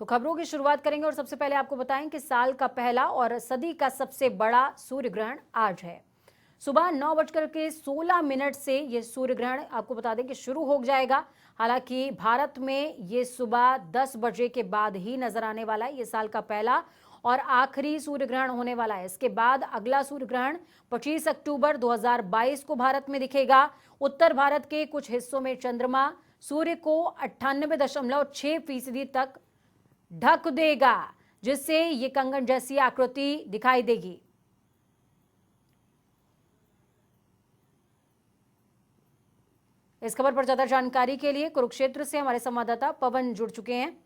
तो खबरों की शुरुआत करेंगे और सबसे पहले आपको बताएं कि साल का पहला और सदी का सबसे बड़ा सूर्य ग्रहण आज है। सुबह 9:16 से ये सूर्य ग्रहण आपको बता दें कि शुरू हो जाएगा। हालांकि भारत में ये सुबह 10 बजे के बाद ही नजर आने वाला है। ये साल का पहला और आखिरी सूर्य ग्रहण होने वाला है। इसके बाद अगला सूर्य ग्रहण 25 अक्टूबर 2022 को भारत में दिखेगा। उत्तर भारत के कुछ हिस्सों में चंद्रमा सूर्य को 98.6% तक ढक देगा, जिससे ये कंगन जैसी आकृति दिखाई देगी। इस खबर पर ज्यादा जानकारी के लिए कुरुक्षेत्र से हमारे संवाददाता पवन जुड़ चुके हैं।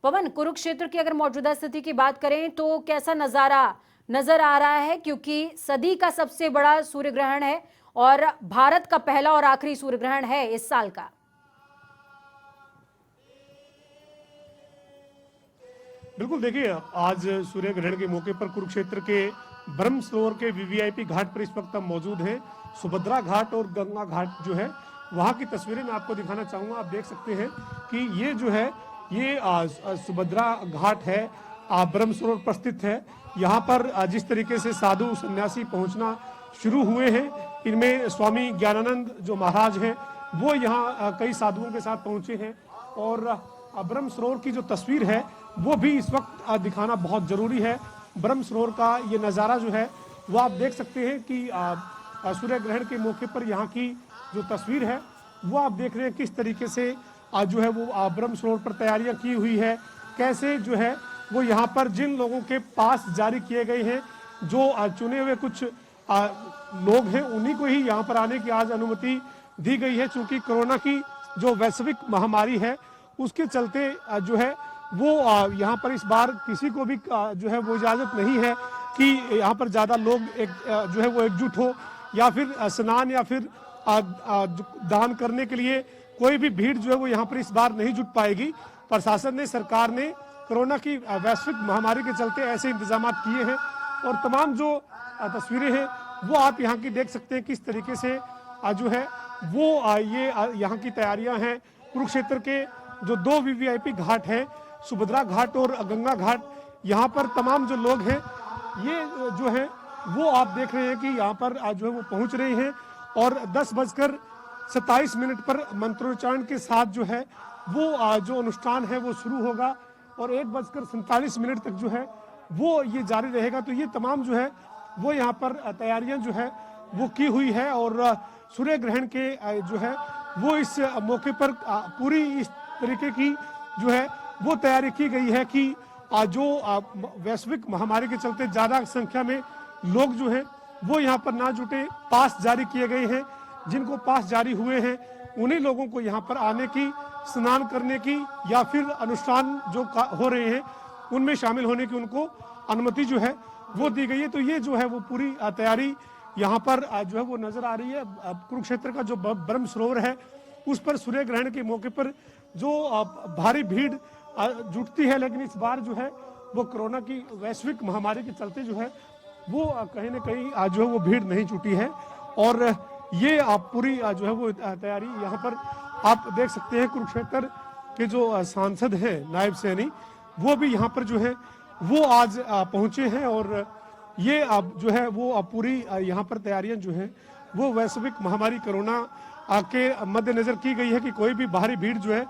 पवन, कुरुक्षेत्र की अगर मौजूदा स्थिति की बात करें तो कैसा नजारा नजर आ रहा है, क्योंकि सदी का सबसे बड़ा सूर्य ग्रहण है और भारत का पहला और आखिरी सूर्य ग्रहण है इस साल का। बिल्कुल, देखिए आज सूर्य ग्रहण के मौके पर कुरुक्षेत्र के ब्रह्म सरोवर के वीवीआईपी घाट पर इस वक्त हम मौजूद हैं। सुभद्रा घाट और गंगा घाट जो है वहां की तस्वीरें मैं आपको दिखाना चाहूंगा। आप देख सकते हैं कि ये जो है ये सुभद्रा घाट है, ब्रह्म सरोवर पर स्थित है। यहाँ पर जिस तरीके से साधु सन्यासी पहुंचना शुरू हुए हैं, इनमें स्वामी ज्ञानानंद जो महाराज हैं वो यहाँ कई साधुओं के साथ पहुंचे हैं। और ब्रह्म सरोवर की जो तस्वीर है वो भी इस वक्त दिखाना बहुत जरूरी है। ब्रह्म सरोवर का ये नज़ारा जो है वो आप देख सकते हैं कि सूर्य ग्रहण के मौके पर यहाँ की जो तस्वीर है वो आप देख रहे हैं किस तरीके से जो है वो ब्रह्म सरोवर पर तैयारियां की हुई है। कैसे जो है वो यहाँ पर जिन लोगों के पास जारी किए गए हैं, जो चुने हुए कुछ लोग हैं, उन्हीं को ही यहाँ पर आने की आज अनुमति दी गई है। चूंकि कोरोना की जो वैश्विक महामारी है उसके चलते जो है वो यहाँ पर इस बार किसी को भी जो है वो इजाज़त नहीं है कि यहाँ पर ज़्यादा लोग जो है वो एकजुट हो या फिर स्नान या फिर दान करने के लिए कोई भी भीड़ जो है वो यहाँ पर इस बार नहीं जुट पाएगी। प्रशासन ने, सरकार ने कोरोना की वैश्विक महामारी के चलते ऐसे इंतजाम किए हैं और तमाम जो तस्वीरें हैं वो आप यहाँ की देख सकते हैं किस तरीके से जो है वो ये यहाँ की तैयारियां हैं। कुरुक्षेत्र के जो 2 वीवीआईपी घाट हैं, सुभद्रा घाट और गंगा घाट, यहाँ पर तमाम जो लोग हैं ये जो है वो आप देख रहे हैं कि यहाँ पर जो है वो पहुँच रहे हैं और 10:27 पर मंत्रोच्चारण के साथ जो है वो जो अनुष्ठान है वो शुरू होगा और 1:47 तक जो है वो ये जारी रहेगा। तो ये तमाम जो है वो यहाँ पर तैयारियां जो है वो की हुई है और सूर्य ग्रहण के जो है वो इस मौके पर पूरी इस तरीके की जो है वो तैयारी की गई है कि जो वैश्विक महामारी के चलते ज़्यादा संख्या में लोग जो हैं वो यहाँ पर ना जुटे। पास जारी किए गए हैं, जिनको पास जारी हुए हैं उन्हीं लोगों को यहाँ पर आने की, स्नान करने की या फिर अनुष्ठान जो हो रहे हैं उनमें शामिल होने की उनको अनुमति जो है वो दी गई है। तो ये जो है वो पूरी तैयारी यहाँ पर जो है वो नजर आ रही है। कुरुक्षेत्र का जो ब्रह्म सरोवर है उस पर सूर्य ग्रहण के मौके पर जो भारी भीड़ जुटती है, लेकिन इस बार जो है वो कोरोना की वैश्विक महामारी के चलते जो है वो कहीं ना कहीं जो है वो भीड़ नहीं जुटी है। और ये पूरी जो है वो तैयारी यहाँ पर आप देख सकते हैं। कुरुक्षेत्र के जो सांसद हैं नायब सैनी, वो भी यहाँ पर जो है वो आज पहुँचे हैं और ये जो है वो पूरी यहाँ पर तैयारियां जो है वो वैश्विक महामारी कोरोना के मद्देनजर की गई है कि कोई भी बाहरी भीड़ जो है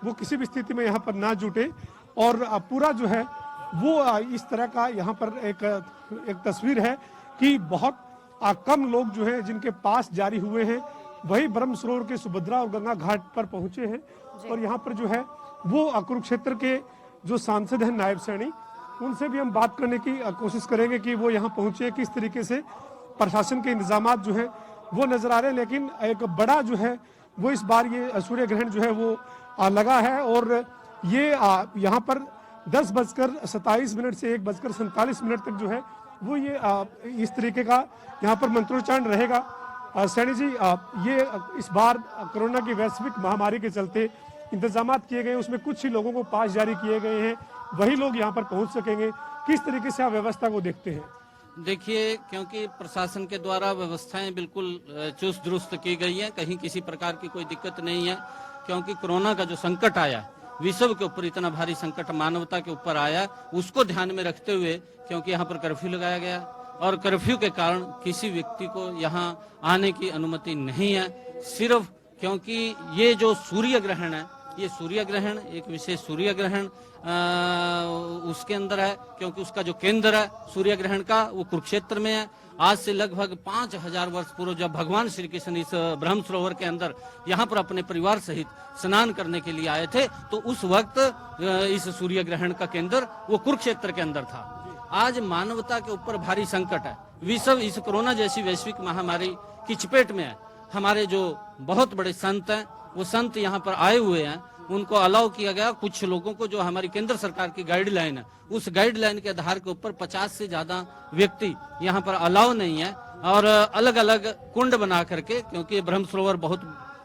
वो किसी भी स्थिति में यहाँ पर ना जुटे। और पूरा जो है वो इस तरह का यहाँ पर एक तस्वीर है कि बहुत कम लोग जो हैं जिनके पास जारी हुए हैं वही ब्रह्म सरोवर के सुभद्रा और गंगा घाट पर पहुंचे हैं। और यहाँ पर जो है वो कुरुक्षेत्र के जो सांसद हैं नायब सैनी, उनसे भी हम बात करने की कोशिश करेंगे कि वो यहाँ पहुंचे, किस तरीके से प्रशासन के इंतजाम जो है वो नजर आ रहे हैं। लेकिन एक बड़ा जो है वो इस बार ये सूर्य ग्रहण जो है वो लगा है और ये यहाँ पर 10:27 से 1:47 तक जो है वो ये इस तरीके का यहाँ पर मंत्रोच्चारण रहेगा। सैनी जी, ये इस बार कोरोना की वैश्विक महामारी के चलते इंतजाम किए गए, उसमें कुछ ही लोगों को पास जारी किए गए हैं, वही लोग यहाँ पर पहुँच सकेंगे। किस तरीके से आप व्यवस्था को देखते हैं? देखिए, क्योंकि प्रशासन के द्वारा व्यवस्थाएं बिल्कुल चुस्त दुरुस्त की गई हैं, कहीं किसी प्रकार की कोई दिक्कत नहीं है। क्योंकि कोरोना का जो संकट आया विश्व के ऊपर इतना भारी संकट मानवता के ऊपर आया, उसको ध्यान में रखते हुए, क्योंकि यहाँ पर कर्फ्यू लगाया गया और कर्फ्यू के कारण किसी व्यक्ति को यहाँ आने की अनुमति नहीं है। सिर्फ क्योंकि ये जो सूर्य ग्रहण है, ये सूर्य ग्रहण एक विशेष सूर्य ग्रहण उसके अंदर है, क्योंकि उसका जो केंद्र है सूर्य ग्रहण का वो कुरुक्षेत्र में है। आज से लगभग 5000 वर्ष पूर्व जब भगवान श्री कृष्ण इस ब्रह्म सरोवर के अंदर यहाँ पर अपने परिवार सहित स्नान करने के लिए आए थे, तो उस वक्त इस सूर्य ग्रहण का केंद्र वो कुरुक्षेत्र के अंदर था। आज मानवता के ऊपर भारी संकट है, विश्व इस कोरोना जैसी वैश्विक महामारी की चपेट में है। हमारे जो बहुत बड़े संत हैं, वो संत यहाँ पर आए हुए हैं, उनको अलाउ किया गया। कुछ लोगों को जो हमारी केंद्र सरकार की गाइडलाइन है, उस गाइडलाइन के आधार के ऊपर 50 से ज्यादा व्यक्ति यहाँ पर अलाउ नहीं है, और अलग अलग कुंड बना करके, क्योंकि ब्रह्म सरोवर बहुत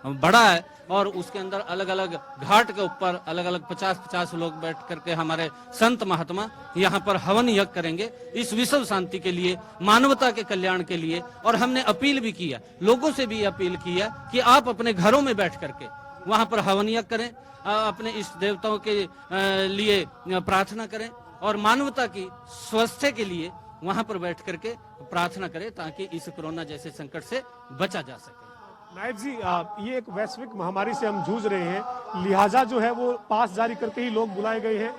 बड़ा है और उसके अंदर अलग अलग घाट के ऊपर अलग अलग 50-50 लोग बैठ करके हमारे संत महात्मा यहाँ पर हवन यज्ञ करेंगे इस विश्व शांति के लिए, मानवता के कल्याण के लिए। और हमने अपील भी किया, लोगों से भी अपील किया कि आप अपने घरों में बैठ करके वहां पर हवन यज्ञ करें, अपने इष्ट देवताओं के लिए प्रार्थना करें और मानवता की स्वास्थ्य के लिए वहां पर बैठ करके प्रार्थना करें, ताकि इस कोरोना जैसे संकट से बचा जा सके। नायब जी, ये एक वैश्विक महामारी से हम जूझ रहे हैं, लिहाजा जो है वो पास जारी करके ही लोग बुलाए गए हैं।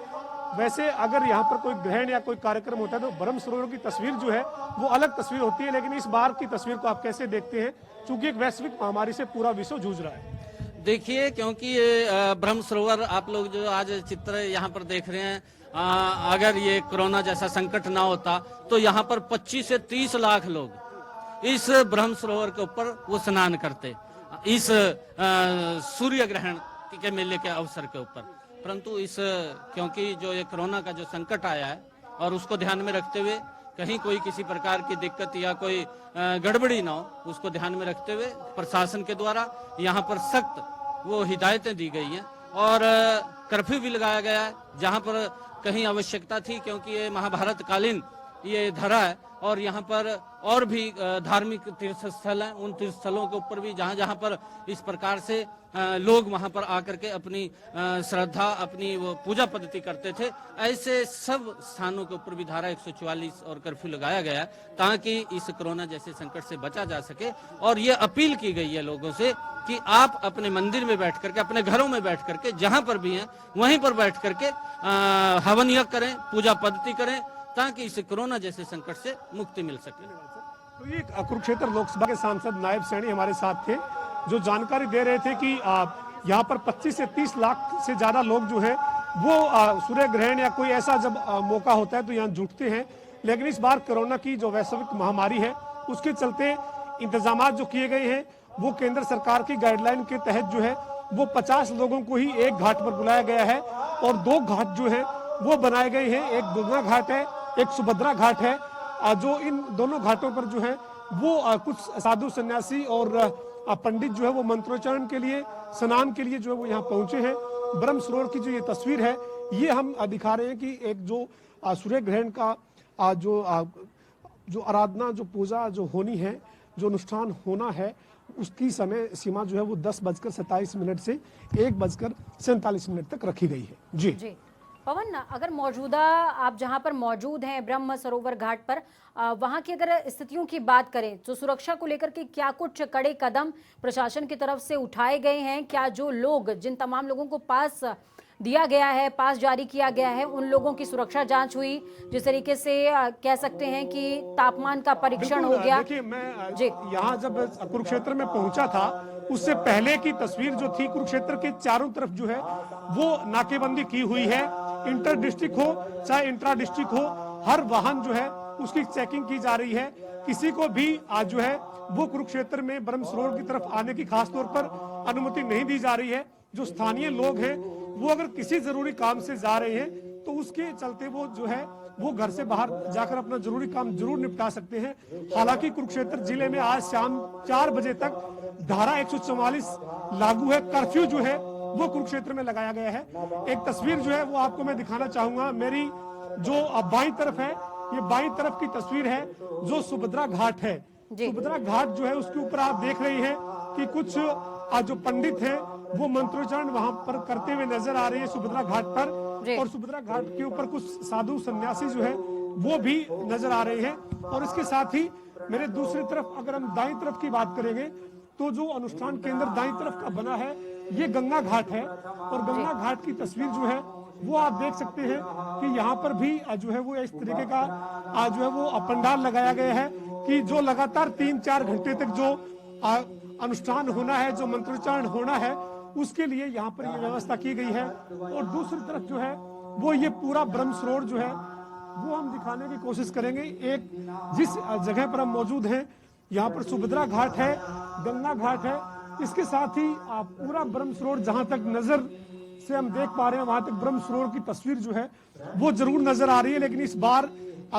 वैसे अगर यहाँ पर कोई ग्रहण या कोई कार्यक्रम होता है तो ब्रह्म सरोवर की तस्वीर जो है वो अलग तस्वीर होती है, लेकिन इस बार की तस्वीर को आप कैसे देखते हैं, चूंकि एक वैश्विक महामारी से पूरा विश्व जूझ रहा है? देखिए, क्योंकि ये ब्रह्म सरोवर आप लोग जो आज चित्र यहाँ पर देख रहे हैं, अगर ये कोरोना जैसा संकट ना होता तो यहाँ पर 25 से 30 लाख लोग इस ब्रह्म सरोवर के ऊपर वो स्नान करते इस सूर्य ग्रहण के मेले के अवसर के ऊपर। परंतु इस क्योंकि जो ये कोरोना का जो संकट आया है और उसको ध्यान में रखते हुए कहीं कोई किसी प्रकार की दिक्कत या कोई गड़बड़ी ना हो, उसको ध्यान में रखते हुए प्रशासन के द्वारा यहाँ पर सख्त वो हिदायतें दी गई हैं और कर्फ्यू भी लगाया गया है जहाँ पर कहीं आवश्यकता थी, क्योंकि ये महाभारत कालीन ये धरा है और यहाँ पर और भी धार्मिक तीर्थ स्थल हैं। उन तीर्थ स्थलों के ऊपर भी जहाँ जहाँ पर इस प्रकार से लोग वहाँ पर आकर के अपनी श्रद्धा, अपनी वो पूजा पद्धति करते थे, ऐसे सब स्थानों के ऊपर भी धारा 144 और कर्फ्यू लगाया गया ताकि इस कोरोना जैसे संकट से बचा जा सके। और ये अपील की गई है लोगों से कि आप अपने मंदिर में बैठ करके, अपने घरों में बैठ करके, जहाँ पर भी हैं वहीं पर बैठ करके हवन यज्ञ करें, पूजा पद्धति करें, ताकि इस कोरोना जैसे संकट से मुक्ति मिल सके। तो ये कुरुक्षेत्र लोकसभा के सांसद नायब सैनी हमारे साथ थे, जो जानकारी दे रहे थे कि यहाँ पर 25 से 30 लाख से ज्यादा लोग जो है वो सूर्य ग्रहण या कोई ऐसा जब मौका होता है तो यहाँ जुटते हैं। लेकिन इस बार कोरोना की जो वैश्विक महामारी है उसके चलते इंतजाम जो किए गए हैं वो केंद्र सरकार की गाइडलाइन के तहत जो है वो 50 लोगों को ही एक घाट पर बुलाया गया है और 2 घाट जो है वो बनाए गए हैं। एक गंगा घाट है, एक सुभद्रा घाट है। जो इन दोनों घाटों पर जो है वो कुछ साधु सन्यासी और पंडित जो है वो मंत्रोच्चारण के लिए, स्नान के लिए जो है वो यहाँ पहुंचे हैं। ब्रह्म सरोवर की जो ये तस्वीर है ये हम दिखा रहे हैं कि एक जो सूर्य ग्रहण का जो आराधना, जो पूजा जो होनी है, जो अनुष्ठान होना है, उसकी समय सीमा जो है वो 10:27 से 1:47 तक रखी गई है। जी पवन, अगर मौजूदा आप जहां पर मौजूद हैं ब्रह्म सरोवर घाट पर, वहां की अगर स्थितियों की बात करें तो सुरक्षा को लेकर के क्या कुछ कड़े कदम प्रशासन की तरफ से उठाए गए हैं? क्या जो लोग, जिन तमाम लोगों को पास दिया गया है, पास जारी किया गया है, उन लोगों की सुरक्षा जांच हुई? जिस तरीके से कह सकते हैं कि तापमान का परीक्षण हो गया। देखिए, मैं यहाँ जब कुरुक्षेत्र में पहुंचा था उससे पहले की तस्वीर जो थी, कुरुक्षेत्र के चारों तरफ जो है वो नाकेबंदी की हुई है। इंटर डिस्ट्रिक्ट हो चाहे इंट्रा डिस्ट्रिक्ट हो, हर वाहन जो है उसकी चेकिंग की जा रही है। किसी को भी आज जो है वो कुरुक्षेत्र में ब्रह्म सरोवर की तरफ आने की खास तौर पर अनुमति नहीं दी जा रही है। जो स्थानीय लोग हैं वो अगर किसी जरूरी काम से जा रहे हैं तो उसके चलते वो जो है वो घर से बाहर जाकर अपना जरूरी काम जरूर निपटा सकते हैं। हालांकि कुरुक्षेत्र जिले में आज शाम 4 बजे तक धारा 144 लागू है। कर्फ्यू जो है वो कुरुक्षेत्र में लगाया गया है। एक तस्वीर जो है वो आपको मैं दिखाना चाहूंगा। मेरी जो बाईं तरफ है, ये बाईं तरफ की तस्वीर है जो सुभद्रा घाट है। सुभद्रा घाट जो है उसके ऊपर आप देख रही हैं कि कुछ जो पंडित हैं वो मंत्रोच्चारण वहां पर करते हुए नजर आ रहे हैं सुभद्रा घाट पर। जी। और सुभद्रा घाट के ऊपर कुछ साधु सन्यासी जो है वो भी नजर आ रहे हैं। और इसके साथ ही मेरे दूसरी तरफ अगर हम दाईं तरफ की बात करेंगे तो जो अनुष्ठान केंद्र दाईं तरफ का बना है ये गंगा घाट है। और गंगा घाट की तस्वीर जो है वो आप देख सकते हैं कि यहाँ पर भी जो है वो इस तरीके का जो है वो पंडाल लगाया गया है कि जो लगातार 3-4 घंटे तक जो अनुष्ठान होना है, जो मंत्रोच्चारण होना है, उसके लिए यहाँ पर ये व्यवस्था की गई है। और दूसरी तरफ जो है वो ये पूरा ब्रह्म सरोवर जो है वो हम दिखाने की कोशिश करेंगे। एक जिस जगह पर हम मौजूद हैं यहाँ पर सुभद्रा घाट है, गंगा घाट है, इसके साथ ही पूरा ब्रह्म सरोवर जहां तक नजर से हम देख पा रहे हैं वहां तक ब्रह्म सरोवर की तस्वीर जो है वो जरूर नजर आ रही है। लेकिन इस बार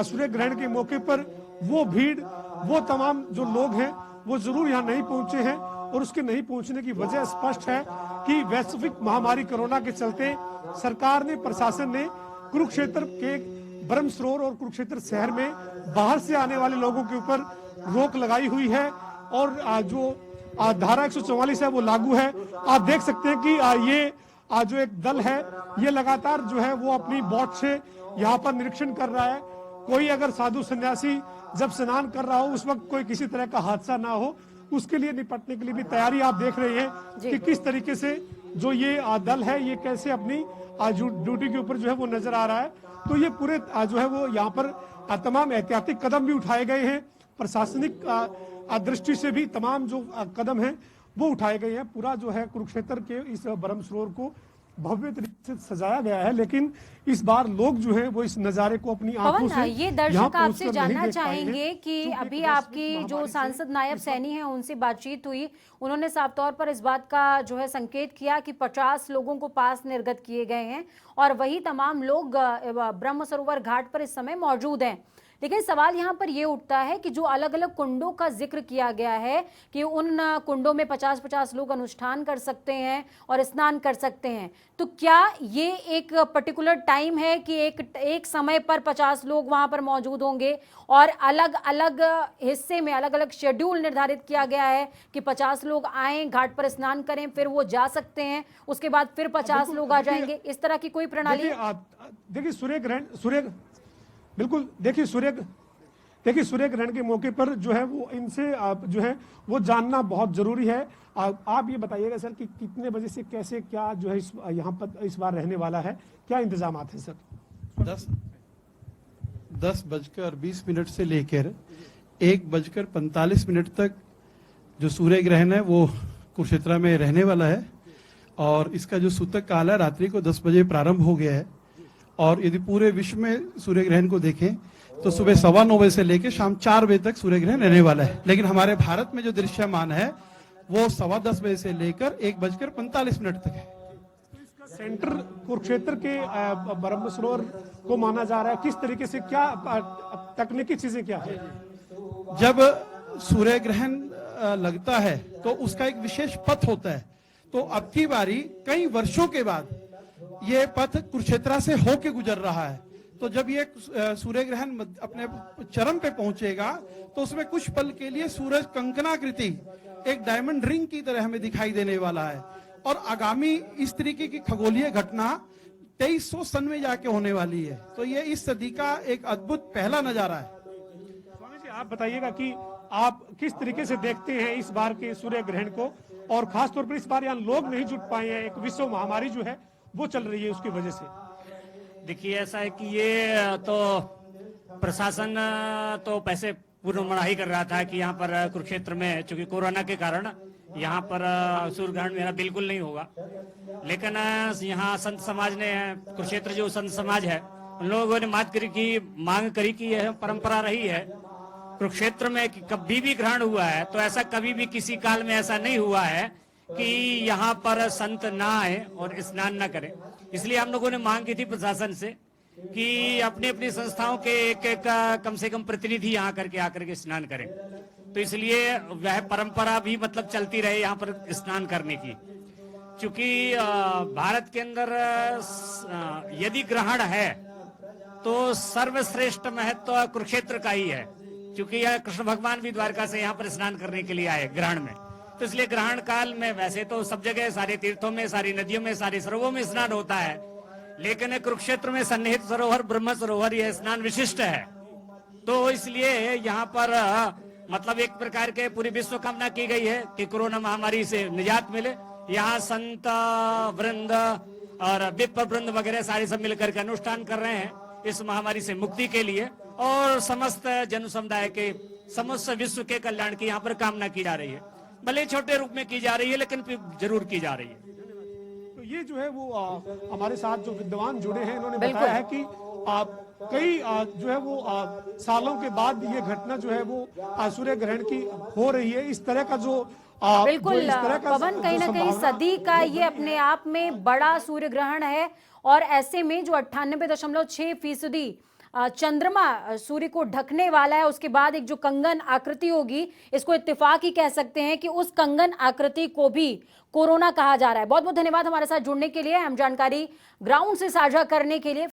सूर्य ग्रहण के मौके पर वो भीड़, वो तमाम जो लोग हैं वो जरूर यहाँ नहीं पहुंचे हैं। और उसके नहीं पहुंचने की वजह स्पष्ट है कि वैश्विक महामारी कोरोना के चलते सरकार ने, प्रशासन ने कुरुक्षेत्र के ब्रह्म सरोवर और कुरुक्षेत्र शहर में बाहर से आने वाले लोगों के ऊपर रोक लगाई हुई है। और जो धारा 144 है वो लागू है। आप देख सकते हैं कि ये जो एक दल है ये लगातार जो है वो अपनी बोट से यहाँ पर निरीक्षण कर रहा है। कोई अगर साधु सन्यासी जब स्नान कर रहा हो उस वक्त कोई किसी तरह का हादसा ना हो, उसके लिए निपटने के लिए भी तैयारी आप देख रहे हैं कि किस तरीके से जो ये दल है ये कैसे अपनी ड्यूटी के ऊपर जो है वो नजर आ रहा है। तो ये पूरे जो है वो यहाँ पर तमाम एहतियाती कदम भी उठाए गए हैं। प्रशासनिक दृष्टि से भी तमाम जो कदम हैं वो उठाए गए हैं। पूरा जो है कुरुक्षेत्र के इस ब्रह्म सरोवर को भव्य तरीके से सजाया गया है। लेकिन इस बार लोग जो हैं वो इस नज़ारे को अपनी आंखों से ये दर्शक आपसे जानना चाहेंगे कि अभी आपकी जो सांसद नायब सैनी हैं उनसे बातचीत हुई, उन्होंने साफ तौर पर इस बात का जो है संकेत किया कि 50 लोगों को पास निर्गत किए गए हैं और वही तमाम लोग ब्रह्म सरोवर घाट पर इस समय मौजूद हैं। लेकिन सवाल यहाँ पर ये उठता है कि जो अलग अलग कुंडों का जिक्र किया गया है कि उन कुंडों में 50-50 लोग अनुष्ठान कर सकते हैं और स्नान कर सकते हैं, तो क्या ये एक पर्टिकुलर टाइम है कि एक समय पर 50 लोग वहां पर मौजूद होंगे और अलग अलग हिस्से में अलग अलग शेड्यूल निर्धारित किया गया है कि 50 लोग आए, घाट पर स्नान करें, फिर वो जा सकते हैं, उसके बाद फिर 50 लोग आ जाएंगे, इस तरह की कोई प्रणाली? देखिए सूर्य ग्रहण के मौके पर जो है वो इनसे जो है वो जानना बहुत जरूरी है। आप ये बताइएगा सर कि कितने बजे से कैसे क्या जो है यहाँ पर इस बार रहने वाला है, क्या इंतजाम हैं सर? 10:20 से लेकर 1:45 तक जो सूर्य ग्रहण है वो कुरुक्षेत्र में रहने वाला है। और इसका जो सूतक काल है रात्रि को 10 बजे प्रारंभ हो गया है। और यदि पूरे विश्व में सूर्य ग्रहण को देखें तो सुबह 9:15 बजे से लेकर शाम 4 बजे तक सूर्य ग्रहण रहने वाला है। लेकिन हमारे भारत में जो दृश्यमान है वो 10:15 बजे से लेकर 1:45 तक है। सेंटर कुरुक्षेत्र के ब्रह्म सरोवर को माना जा रहा है, किस तरीके से, क्या तकनीकी चीजें क्या है? जब सूर्य ग्रहण लगता है तो उसका एक विशेष पथ होता है। तो अब की बारी कई वर्षों के बाद ये पथ कुरुक्षेत्र से होके गुजर रहा है। तो जब ये सूर्य ग्रहण अपने चरम पे पहुंचेगा तो उसमें कुछ पल के लिए सूरज कंकणाकृति एक डायमंड रिंग की तरह हमें दिखाई देने वाला है। और आगामी इस तरीके की खगोलीय घटना 2300 सन में जाके होने वाली है। तो ये इस सदी का एक अद्भुत पहला नजारा है। स्वामी जी आप बताइएगा कि आप किस तरीके से देखते हैं इस बार के सूर्य ग्रहण को, और खासतौर पर इस बार यहाँ लोग नहीं जुट पाए हैं, एक विश्व महामारी जो है वो चल रही है उसकी वजह से। देखिए ऐसा है कि ये तो प्रशासन तो पैसे पूर्ण मनाही कर रहा था कि यहाँ पर कुरुक्षेत्र में चूंकि कोरोना के कारण यहाँ पर सूर्य ग्रहण मेरा बिल्कुल नहीं होगा। लेकिन यहाँ संत समाज ने, कुरुक्षेत्र जो संत समाज है उन लोगों ने मांग करी कि यह परंपरा रही है कुरुक्षेत्र में कि कभी भी ग्रहण हुआ है तो ऐसा कभी भी किसी काल में ऐसा नहीं हुआ है कि यहाँ पर संत ना आए और स्नान ना करें। इसलिए हम लोगों ने मांग की थी प्रशासन से कि अपनी अपनी संस्थाओं के एक कम से कम प्रतिनिधि यहाँ करके आकर के स्नान करें। तो इसलिए वह परंपरा भी मतलब चलती रहे यहाँ पर स्नान करने की। चूंकि भारत के अंदर यदि ग्रहण है तो सर्वश्रेष्ठ महत्व कुरुक्षेत्र का ही है। चूंकि यह कृष्ण भगवान भी द्वारका से यहाँ पर स्नान करने के लिए आए ग्रहण में, तो इसलिए ग्रहण काल में वैसे तो सब जगह सारे तीर्थों में, सारी नदियों में, सारे सरोवरों में स्नान होता है, लेकिन कुरुक्षेत्र में सन्निहित सरोवर ब्रह्म सरोवर यह स्नान विशिष्ट है। तो इसलिए यहाँ पर मतलब एक प्रकार के पूरी विश्व कामना की गई है कि कोरोना महामारी से निजात मिले। यहाँ संत वृंद और विप्र वृंद वगैरह सारे सब मिलकर के अनुष्ठान कर रहे हैं इस महामारी से मुक्ति के लिए, और समस्त जन समुदाय के समस्त विश्व के कल्याण की यहाँ पर कामना की जा रही है। भले छोटे रूप में की जा रही है, लेकिन फिर जरूर की जा रही है। तो ये जो है वो हमारे साथ जो विद्वान जुड़े हैं, इन्होंने बिल्कुल। बताया है कि कई जो है वो सालों के बाद ये घटना जो है वो सूर्य ग्रहण की हो रही है। इस तरह का जो बिल्कुल इस तरह का पवन, कहीं ना जो कहीं संभावना- सदी का ये अपने आप में बड़ा सूर्य ग्रहण है, और ऐसे में जो 98.6% चंद्रमा सूर्य को ढकने वाला है, उसके बाद एक जो कंगन आकृति होगी, इसको इत्तेफाक ही कह सकते हैं कि उस कंगन आकृति को भी कोरोना कहा जा रहा है। बहुत बहुत धन्यवाद हमारे साथ जुड़ने के लिए, हम जानकारी ग्राउंड से साझा करने के लिए।